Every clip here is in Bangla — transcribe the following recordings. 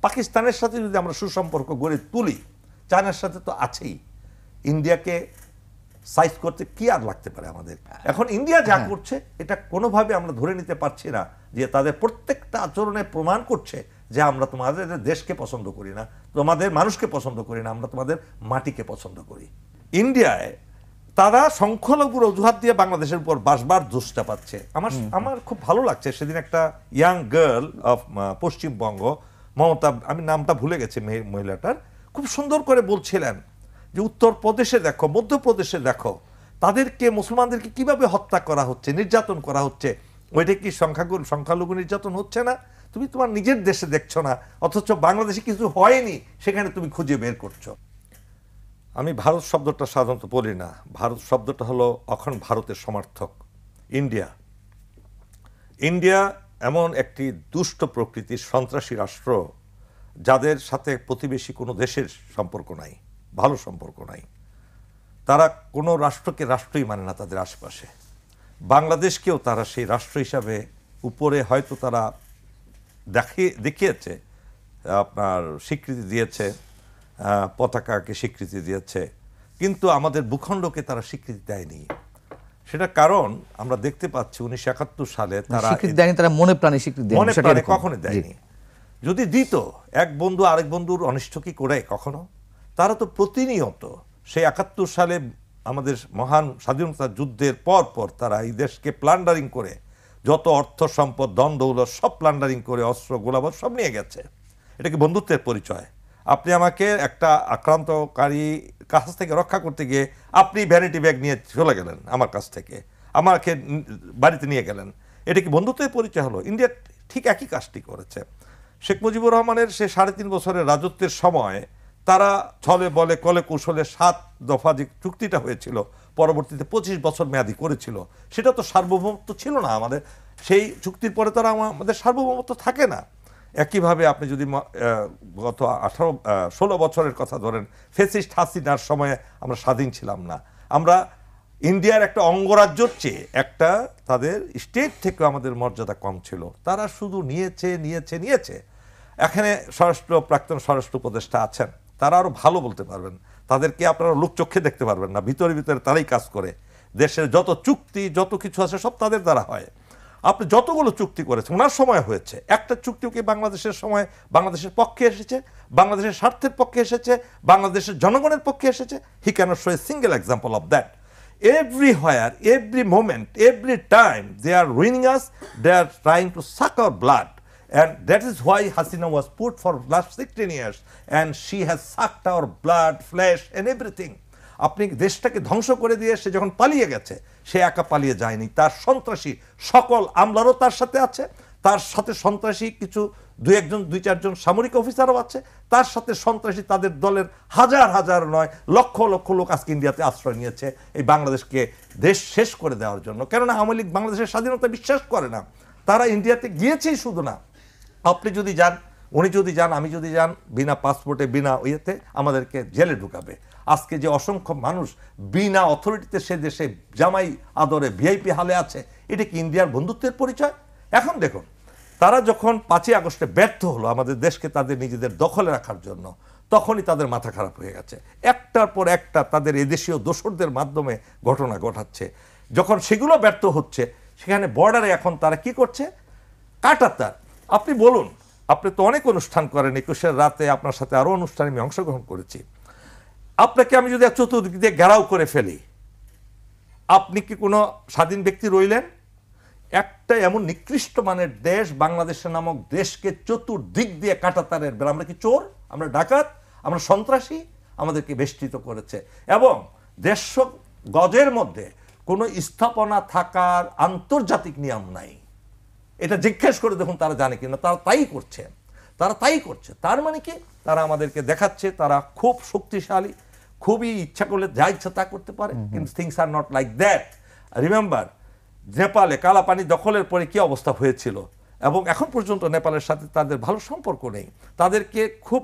পাকিস্তানের সাথে যদি আমরা সুসম্পর্ক গড়ে তুলি, চায়নার সাথে তো আছেই, ইন্ডিয়াকে সাইজ করতে কি আর লাগতে পারে আমাদের? এখন ইন্ডিয়া যা করছে এটা কোনোভাবে আমরা ধরে নিতে পারছি না যে তাদের প্রত্যেকটা আচরণে প্রমাণ করছে যে আমরা তোমাদের দেশকে পছন্দ করি না, তোমাদের মানুষকে পছন্দ করি না, আমরা তোমাদের মাটিকে পছন্দ করি। ইন্ডিয়ায় তারা সংখ্যালঘুর অজুহাত দিয়ে বাংলাদেশের উপর বারবার দোষটা পাচ্ছে। আমার খুব ভালো লাগছে, সেদিন একটা young girl of Paschimbanga, Mamata, আমি নামটা ভুলে গেছি মহিলাটার, খুব সুন্দর করে বলছিলেন যে উত্তরপ্রদেশে দেখো, মধ্যপ্রদেশে দেখো, তাদেরকে মুসলমানদেরকে কিভাবে হত্যা করা হচ্ছে, নির্যাতন করা হচ্ছে, ওইটা কি সংখ্যালঘু নির্যাতন হচ্ছে না? তুমি তোমার নিজের দেশে দেখছো না, অথচ বাংলাদেশে কিছু হয়নি সেখানে তুমি খুঁজে বের করছো। আমি ভারত শব্দটা সাধারণত বলি না, ভারত শব্দটা হলো অখন ভারতের সমর্থক। ইন্ডিয়া এমন একটি দুষ্ট প্রকৃতির সন্ত্রাসী রাষ্ট্র যাদের সাথে প্রতিবেশী কোনো দেশের সম্পর্ক নাই, ভালো সম্পর্ক নাই। তারা কোনো রাষ্ট্রকে রাষ্ট্রই মানে না তাদের আশেপাশে। বাংলাদেশকেও তারা সেই রাষ্ট্র হিসাবে উপরে হয়তো তারা দেখিয়েছে, আপনার স্বীকৃতি দিয়েছে, পতাকাকে স্বীকৃতি দিয়েছে, কিন্তু আমাদের ভূখণ্ডকে তারা স্বীকৃতি দেয়নি। সেটা কারণ আমরা দেখতে পাচ্ছি 1971 সালে তারা স্বীকৃতি দেয়নি, তারা মনে প্রাণে স্বীকৃতি দেয়নি, মনে প্রাণে কখনো দেয়নি। যদি দিত, এক বন্ধু আরেক বন্ধুর অনিষ্ট কি করে কখনো? তারা তো প্রতিনিয়ত সেই 71 সালে আমাদের মহান স্বাধীনতা যুদ্ধের পর পর তারা এই দেশকে প্লান্ডারিং করে, যত অর্থ সম্পদ ধন দৌলত সব প্লান্ডারিং করে, অস্ত্র গোলাবারুদ সব নিয়ে গেছে। এটা কি বন্ধুত্বের পরিচয়? আপনি আমাকে একটা আক্রান্তকারী কাছ থেকে রক্ষা করতে গিয়ে আপনি ভ্যানিটি ব্যাগ নিয়ে চলে গেলেন আমার কাছ থেকে, আমাকে বাড়িতে নিয়ে গেলেন, এটা কি বন্ধুত্বের পরিচয় হলো? ইন্ডিয়া ঠিক একই কাজটি করেছে। শেখ মুজিবুর রহমানের সে 3.5 বছরের রাজত্বের সময় তারা ছলে বলে কলে কৌশলে 7 দফা যে চুক্তিটা হয়েছিল, পরবর্তীতে 25 বছর মেয়াদি করেছিল, সেটা তো সার্বভৌমত্ব ছিল না আমাদের। সেই চুক্তির পরে তারা আমাদের সার্বভৌমত্ব থাকে না। একইভাবে আপনি যদি গত 16 বছরের কথা ধরেন, ফ্যাসিস্ট হাসিনার সময়ে আমরা স্বাধীন ছিলাম না। আমরা ইন্ডিয়ার একটা অঙ্গরাজ্যর চেয়ে একটা তাদের স্টেট থেকে আমাদের মর্যাদা কম ছিল। তারা শুধু নিয়েছে। এখানে প্রাক্তন স্বরাষ্ট্র উপদেষ্টা আছেন, তারা আরও ভালো বলতে পারবেন, তাদেরকে আপনারা লোকচক্ষে দেখতে পারবেন না, ভিতরে তারাই কাজ করে। দেশের যত চুক্তি যত কিছু আছে সব তাদের দ্বারা হয়। আপনি যতগুলো চুক্তি করেছেন ওনার সময় হয়েছে, একটা চুক্তিও কি বাংলাদেশের সময় বাংলাদেশের পক্ষে এসেছে, বাংলাদেশের স্বার্থের পক্ষে এসেছে, বাংলাদেশের জনগণের পক্ষে এসেছে? He cannot show a single example of that. Everywhere, every moment, every time they are ruining us, they are trying to suck our blood. And that is why Hasina was put for last 16 years and she has sucked our blood, flesh and everything. আপনি দেশটাকে ধ্বংস করে দিয়ে সে যখন পালিয়ে গেছে, সে একা পালিয়ে যায়নি, তার সন্ত্রাসী সকল আমলারও তার সাথে আছে, তার সাথে সন্ত্রাসী কিছু 2-4 জন সামরিক অফিসারও আছে, তার সাথে সন্ত্রাসী তাদের দলের হাজার নয় লক্ষ লোক আজকে ইন্ডিয়াতে আশ্রয় নিয়েছে এই বাংলাদেশকে দেশ শেষ করে দেওয়ার জন্য। কেননা আওয়ামী লীগ বাংলাদেশের স্বাধীনতা বিশ্বাস করে না। তারা ইন্ডিয়াতে গিয়েছেই শুধু না, আপনি যদি যান, উনি যদি যান, আমি যদি যান, বিনা পাসপোর্টে বিনা ইয়েতে আমাদেরকে জেলে ঢুকাবে। আজকে যে অসংখ্য মানুষ বিনা অথরিটিতে সে দেশে জামাই আদরে ভিআইপি হালে আছে, এটা কি ইন্ডিয়ার বন্ধুত্বের পরিচয়? এখন দেখুন, তারা যখন 5ই আগস্টে ব্যর্থ হলো আমাদের দেশকে তাদের নিজেদের দখলে রাখার জন্য, তখনই তাদের মাথা খারাপ হয়ে গেছে। একটার পর একটা তাদের এদেশীয় দোসরদের মাধ্যমে ঘটনা ঘটাচ্ছে। যখন সেগুলো ব্যর্থ হচ্ছে, সেখানে বর্ডারে এখন তারা কি করছে? কাঁটাতার। আপনি বলুন, আপনি তো অনেক অনুষ্ঠান করেন, 21 রাতে আপনার সাথে আরও অনুষ্ঠানে আমি অংশগ্রহণ করেছি। আপনাকে আমি যদি চতুর্দিক দিয়ে ঘেরাও করে ফেলি, আপনি কি কোনো স্বাধীন ব্যক্তি রইলেন? একটা এমন নিকৃষ্ট মানের দেশ বাংলাদেশের নামক দেশকে চতুর্দিক দিয়ে কাঁটাতারের বেলা, আমরা কি চোর, আমরা ডাকাত, আমরা সন্ত্রাসী, আমাদেরকে বেষ্টিত করেছে। এবং 150 গজের মধ্যে কোনো স্থাপনা থাকার আন্তর্জাতিক নিয়ম নাই। এটা জিজ্ঞেস করে দেখুন তারা জানে কিনা। তারা তাই করছে। তার মানে কি? তারা আমাদেরকে দেখাচ্ছে তারা খুব শক্তিশালী, খুবই ইচ্ছা করলে যা ইচ্ছা তা করতে পারে। কিন্তু things are not like that. Remember, নেপালে কালাপানি দখলের পরে কি অবস্থা হয়েছিল, এবং এখন পর্যন্ত নেপালের সাথে তাদের ভালো সম্পর্ক নেই। তাদেরকে খুব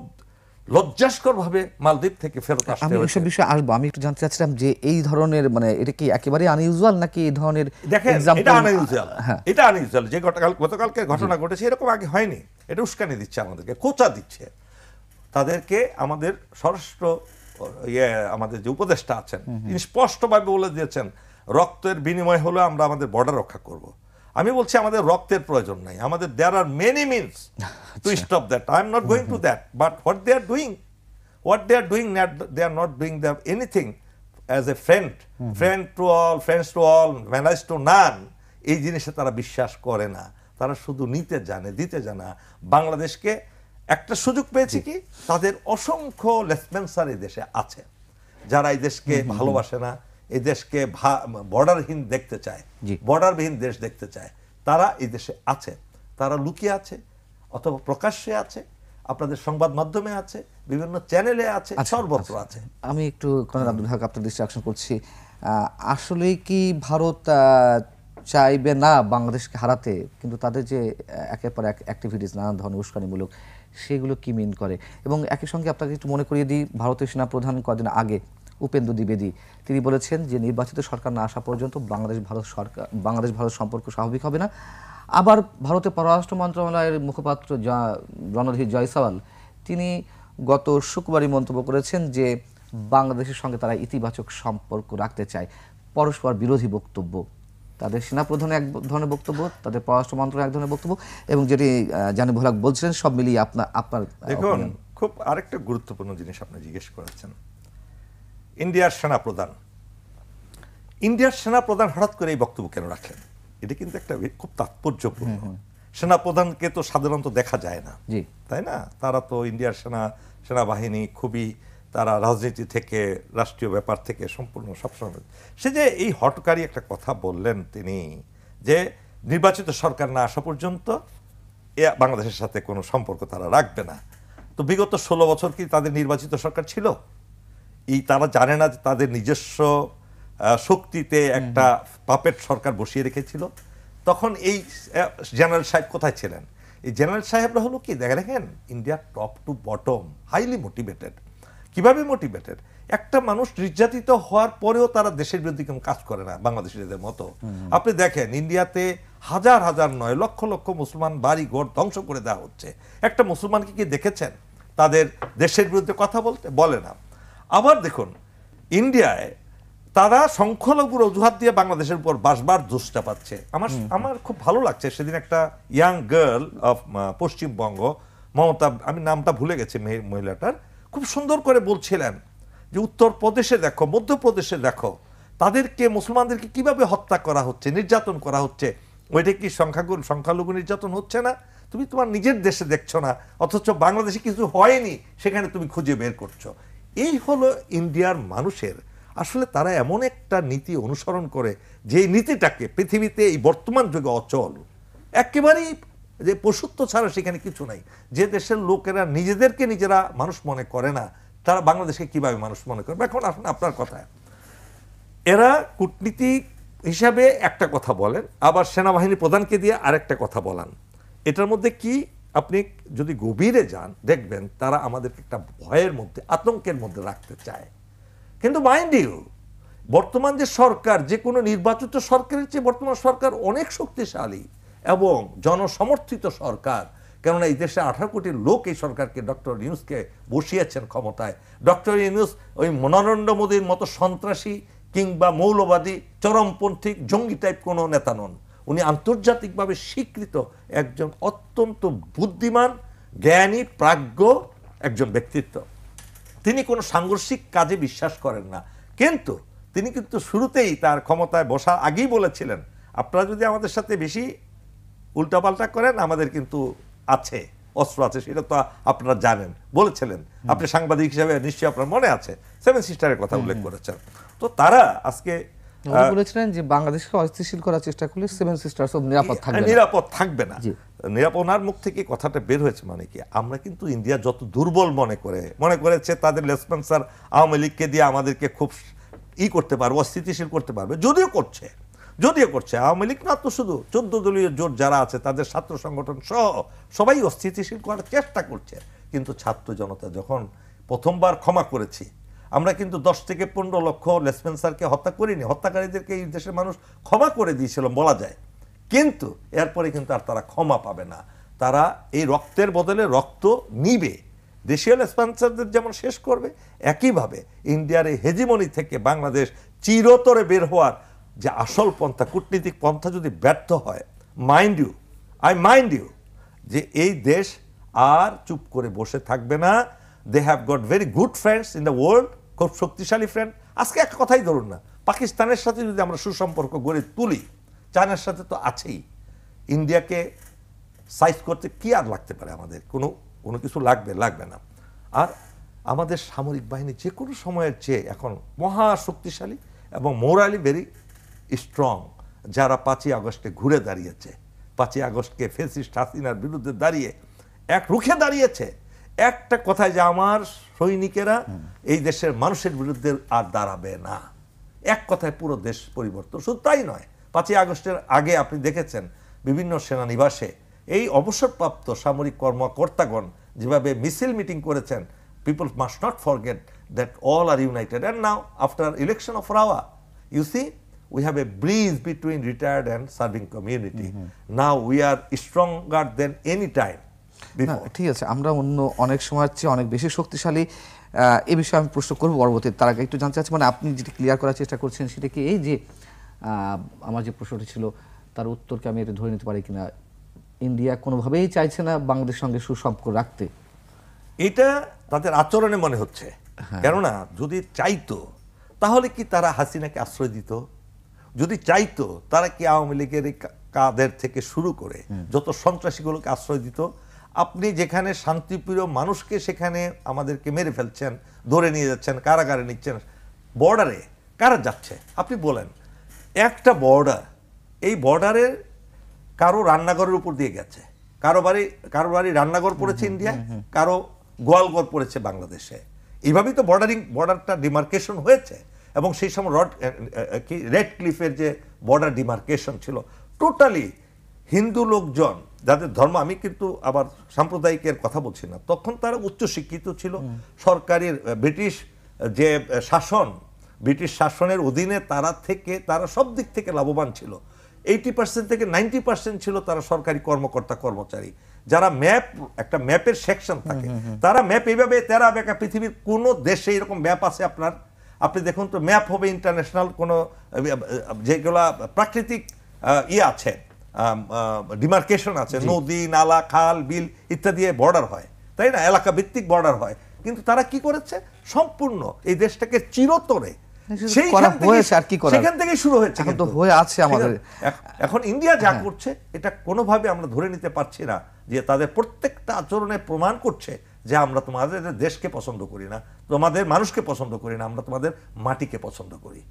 লজ্জাস্করভাবে মালদ্বীপ থেকে ফেরত আসতে আমি হয়েছে। এসব বিষয়ে আসবো। আমি একটু জানতে চাচ্ছিলাম যে এই ধরনের মানে এটা কি একেবারে আনইউজুয়াল নাকি এই ধরনের দেখেন, example- এটা আনইউজুয়াল, হ্যাঁ এটা আনইউজুয়াল। যে গতকালকে ঘটনা ঘটেছে এরকম আগে হয়নি। এটা উস্কানি দিচ্ছে আমাদেরকে, খোঁচা দিচ্ছে তাদেরকে। আমাদের স্বরাষ্ট্র আমাদের যে উপদেষ্টা আছেন তিনি স্পষ্টভাবে বলে দিয়েছেন রক্তের বিনিময় হলো আমরা আমাদের বর্ডার রক্ষা করব। আমি বলছি আমাদের রক্তের প্রয়োজন নাই, আমাদের there are many means to stop that. I am not going to that, but what they are doing, they are not doing anything as a friend to all, friends to all, manners to none. এই জিনিসে তারা বিশ্বাস করে না, তারা শুধু নিতে জানে, দিতে জানে না। বাংলাদেশকে একটা সুযোগ পেয়েছে কি, তাদের অসংখ্য লেসপেন্সার এই দেশে আছে যারা এই দেশকে ভালোবাসে না, এই দেশকে বর্ডারহীন দেখতে চায়, বর্ডারবিহীন দেশ দেখতে চায়। তারা এই দেশে আছে, তারা লুকিয়ে আছে অথবা প্রকাশ্যে আছে, আপনাদের সংবাদ মাধ্যমে আছে, বিভিন্ন চ্যানেলে আছে, সর্বত্র আছে। আমি একটু কর্নেল আব্দুল হক আপনার দৃষ্টি আকর্ষণ করছি। আসলে কি ভারত চাইবে না বাংলাদেশকে হারাতে, কিন্তু তাদের যে একের পর এক অ্যাক্টিভিটিস নানান ধরনের উস্কানিমূলক সেগুলো কি মিন করে? এবং একই সঙ্গে আপনাকে একটু মনে করিয়ে দিই, ভারতীয় সেনাপ্রধান কদিন আগে উপেন্দ্র দ্বিবেদী তিনি বলেছেন যে নির্বাচিত সরকার না আসা পর্যন্ত বাংলাদেশ ভারত সম্পর্ক স্বাভাবিক হবে না। আবার ভারতের পররাষ্ট্র মন্ত্রণালয়ের মুখপাত্র রণধীর জয়সওয়াল তিনি গত শুক্রবারই মন্তব্য করেছেন যে বাংলাদেশের সঙ্গে তারা ইতিবাচক সম্পর্ক রাখতে চায়। পরস্পর বিরোধী বক্তব্য, তাদের সেনাপ্রধান এক ধরনের বক্তব্য, তাদের পররাষ্ট্র মন্ত্রণালয় এক ধরনের বক্তব্য, এবং যেটি জানিবুল হক বলছিলেন সব মিলিয়ে আপনার দেখুন, খুব আরেকটা গুরুত্বপূর্ণ জিনিস আপনি জিজ্ঞেস করেছেন। ইন্ডিয়ার সেনাপ্রধান হঠাৎ করে এই বক্তব্য কেন রাখলেন? এটা কিন্তু একটা খুব তাৎপর্যপূর্ণ। সেনাপ্রধানকে তো সাধারণত দেখা যায় না, তাই না? তারা তো ইন্ডিয়ার সেনাবাহিনী খুবই, তারা রাজনীতি থেকে রাষ্ট্রীয় ব্যাপার থেকে সম্পূর্ণ সবসময়। সে যে এই হটকারী একটা কথা বললেন তিনি, যে নির্বাচিত সরকার না আসা পর্যন্ত বাংলাদেশের সাথে কোনো সম্পর্ক তারা রাখবে না। তো বিগত 16 বছর কি তাদের নির্বাচিত সরকার ছিল? তারা জানে না যে তাদের নিজস্ব শক্তিতে একটা পাপেট সরকার বসিয়ে রেখেছিল? তখন এই জেনারেল সাহেব কোথায় ছিলেন? এই জেনারেল সাহেবরা হলো কি, দেখেন India top to bottom highly motivated. কিভাবে মোটিভেটেড? একটা মানুষ নির্যাতিত হওয়ার পরেও তারা দেশের বিরুদ্ধে কোনো কাজ করে না বাংলাদেশিদের মতো। আপনি দেখেন ইন্ডিয়াতে হাজার হাজার নয় লক্ষ লক্ষ মুসলমান বাড়ি ঘর ধ্বংস করে দেওয়া হচ্ছে। একটা মুসলমানকে কি দেখেছেন তাদের দেশের বিরুদ্ধে কথা বলে না। আবার দেখুন ইন্ডিয়ায় তারা সংখ্যালঘুর অজুহাত দিয়ে বাংলাদেশের উপর বাসবার দোষটা পাচ্ছে। আমার খুব ভালো লাগছে, সেদিন একটা young girl of Paschimbanga, Mamata, আমি নামটা ভুলে গেছি মহিলাটার, খুব সুন্দর করে বলছিলেন যে উত্তরপ্রদেশে দেখো, মধ্যপ্রদেশে দেখো, তাদেরকে মুসলমানদেরকে কিভাবে হত্যা করা হচ্ছে, নির্যাতন করা হচ্ছে। ওইটা কি সংখ্যালঘু নির্যাতন হচ্ছে না? তুমি তোমার নিজের দেশে দেখছো না, অথচ বাংলাদেশে কিছু হয়নি সেখানে তুমি খুঁজে বের করছো। এই হলো ইন্ডিয়ার মানুষের, আসলে তারা এমন একটা নীতি অনুসরণ করে যে নীতিটাকে পৃথিবীতে এই বর্তমান যুগে অচল, একেবারেই যে পশুত্ব ছাড়া সেখানে কিছু নাই। যে দেশের লোকেরা নিজেদেরকে নিজেরা মানুষ মনে করে না, তারা বাংলাদেশকে কিভাবে মানুষ মনে করবে? এখন আসুন আপনার কথায়, এরা কূটনীতিক হিসাবে একটা কথা বলেন, আবার সেনাবাহিনী প্রধানকে দিয়ে আরেকটা কথা বলান। এটার মধ্যে কি, আপনি যদি গভীরে যান দেখবেন তারা আমাদেরকে একটা ভয়ের মধ্যে, আতঙ্কের মধ্যে রাখতে চায়। কিন্তু মাইন্ড ইউ, বর্তমান যে সরকার, যে কোনো নির্বাচিত সরকারের চেয়ে বর্তমান সরকার অনেক শক্তিশালী এবং জনসমর্থিত সরকার। কেননা এই দেশে 18 কোটি লোক এই সরকারকে, ডক্টর ইউনূসকে বসিয়েছেন ক্ষমতায়। ডক্টর ইউনূস ওই নরেন্দ্র মোদীর মতো সন্ত্রাসী কিংবা মৌলবাদী চরমপন্থী জঙ্গি টাইপ কোনো নেতা নন। উনি আন্তর্জাতিকভাবে স্বীকৃত একজন অত্যন্ত বুদ্ধিমান, জ্ঞানী, প্রাজ্ঞ একজন ব্যক্তিত্ব। তিনি কোনো সাংঘর্ষিক কাজে বিশ্বাস করেন না, কিন্তু তিনি কিন্তু শুরুতেই তার ক্ষমতায় বসার আগেই বলেছিলেন, আপনারা যদি আমাদের সাথে বেশি উল্টাপাল্টা করেন আমাদের কিন্তু আছে, অস্ত্র আছে, সেটা তো আপনারা জানেন, বলেছিলেন। আপনি সাংবাদিক হিসাবে নিশ্চয়ই আপনার মনে আছে, 7 সিস্টারের কথা উল্লেখ করেছেন। তো তারা আজকে বলেছিলেন যে বাংলাদেশকে অস্থিতিশীল করার চেষ্টা করলে 7 সিস্টার্স নিরাপদ থাকবে না। নিরাপনার মুখ থেকে কথাটা বের হয়েছে, মানে কি, আমরা কিন্তু ইন্ডিয়া যত দুর্বল মনে করেছে তাদের লেসপেন্সার আওয়ামী লীগকে দিয়ে আমাদেরকে খুব করতে পারবে, অস্থিতিশীল করতে পারবে। যদিও করছে আওয়ামী লীগ না, তো শুধু 14 দলীয় জোট যারা আছে তাদের ছাত্র সংগঠন সহ সবাই অস্থিতিশীল করার চেষ্টা করছে। কিন্তু ছাত্র জনতা যখন প্রথমবার ক্ষমা করেছি। আমরা কিন্তু 10 থেকে 15 লক্ষ লেসপেন্সারকে হত্যা করিনি, হত্যাকারীদেরকে এই দেশের মানুষ ক্ষমা করে দিয়েছিল বলা যায়। কিন্তু এরপরে কিন্তু আর তারা ক্ষমা পাবে না, তারা এই রক্তের বদলে রক্ত নিবে। দেশীয় লেসপেন্সারদের যেমন শেষ করবে, একইভাবে ইন্ডিয়ার এই হেজিমনি থেকে বাংলাদেশ চিরতরে বের হওয়ার যে আসল পন্থা, কূটনীতিক পন্থা যদি ব্যর্থ হয়, মাইন্ড ইউ যে এই দেশ আর চুপ করে বসে থাকবে না। They have got very good friends in the world, খুব শক্তিশালী ফ্রেন্ড। আজকে এক কথাই ধরুন না, পাকিস্তানের সাথে যদি আমরা সুসম্পর্ক গড়ে তুলি, চায়নার সাথে তো আছেই, ইন্ডিয়াকে সাইজ করতে কি আর লাগতে পারে আমাদের? কোনো কিছু লাগবে না। আর আমাদের সামরিক বাহিনী যে কোনো সময়ের চেয়ে এখন মহা শক্তিশালী এবং মোরালি ভেরি স্ট্রং। যারা 5ই আগস্টে ঘুরে দাঁড়িয়েছে, 5ই আগস্টকে ফ্যাসিস্ট হাসিনার বিরুদ্ধে দাঁড়িয়ে রুখে দাঁড়িয়েছে, একটা কথায় যে আমার সৈনিকেরা এই দেশের মানুষের বিরুদ্ধে আর দাঁড়াবে না, এক কথায় পুরো দেশ পরিবর্তন। শুধু তাই নয়, 5ই আগস্টের আগে আপনি দেখেছেন বিভিন্ন সেনানিবাসে এই অবসরপ্রাপ্ত সামরিক কর্মকর্তাগণ যেভাবে মিছিল মিটিং করেছেন। People must not forget that all are united. And now after election of রাওয়া, you see we have a breeze between retired and serving community. Now we are stronger than any time না, before. ঠিক আছে, আমরা অন্য অনেক সময়ের চেয়ে অনেক বেশি শক্তিশালী। এ বিষয়ে আমি প্রশ্ন করবো পরবর্তীতে। তার আগে একটু জানতে চাচ্ছি, মানে আপনি যেটা ক্লিয়ার করার চেষ্টা করছেন সেটা কি এই যে আমার যে প্রশ্নটি ছিল তার উত্তরকে আমি এটা ধরে নিতে পারি কিনা, ইন্ডিয়া কোনোভাবেই চাইছে না বাংলাদেশের সঙ্গে সুসম্পর্ক রাখতে? এটা তাদের আচরণে মনে হচ্ছে। কেননা যদি চাইতো তাহলে কি তারা হাসিনাকে আশ্রয় দিত? যদি চাইতো তারা কি আওয়ামী লীগের কাদের থেকে শুরু করে যত সন্ত্রাসীগুলোকে আশ্রয় দিত? আপনি যেখানে শান্তিপ্রিয় মানুষকে সেখানে আমাদেরকে মেরে ফেলছেন, ধরে নিয়ে যাচ্ছেন, কারাগারে নিচ্ছেন। বর্ডারে কারা যাচ্ছে আপনি বলেন? একটা বর্ডার, এই বর্ডারের কারো রান্নাঘরের উপর দিয়ে গেছে, কারো বাড়ি রান্নাঘর পড়েছে ইন্ডিয়ায়, কারো গোয়ালঘর পড়েছে বাংলাদেশে। এইভাবেই তো বর্ডারটা ডিমার্কেশন হয়েছে। এবং সেই সময় রেড ক্লিফের যে বর্ডার ডিমার্কেশন ছিল, টোটালি হিন্দু লোকজন যাদের ধর্ম, আমি কিন্তু আবার সাম্প্রদায়িকের কথা বলছি না, তখন তারা উচ্চশিক্ষিত ছিল। সরকারের ব্রিটিশ শাসনের অধীনে তারা সব দিক থেকে লাভবান ছিল। 80% থেকে 90% ছিল তারা সরকারি কর্মকর্তা কর্মচারী, যারা একটা ম্যাপের সেকশন থাকে, তারা ম্যাপ এইভাবে তেরা বেঁকা, পৃথিবীর কোন দেশে এরকম ম্যাপ আছে আপনি দেখুন তো, ম্যাপ হবে ইন্টারন্যাশনাল কোন যেগুলা প্রাকৃতিক আছে, ডিমার্কেশন আছে, নদী নালা খাল বিল ইত্যাদি বর্ডার হয়, তাই না? এলাকা ভিত্তিক বর্ডার হয়। কিন্তু তারা কি করেছে? সম্পূর্ণ এই দেশটাকে চিরতরে সেখান থেকে শুরু হয়েছে, এখন তো হয়ে আছে আমাদের। এখন ইন্ডিয়া যা করছে এটা কোনোভাবে আমরা ধরে নিতে পারছি না যে তাদের প্রত্যেকটা আচরণে প্রমাণ করছে যে আমরা তোমাদের দেশকে পছন্দ করি না, তোমাদের মানুষকে পছন্দ করি না, আমরা তোমাদের মাটিকে পছন্দ করি।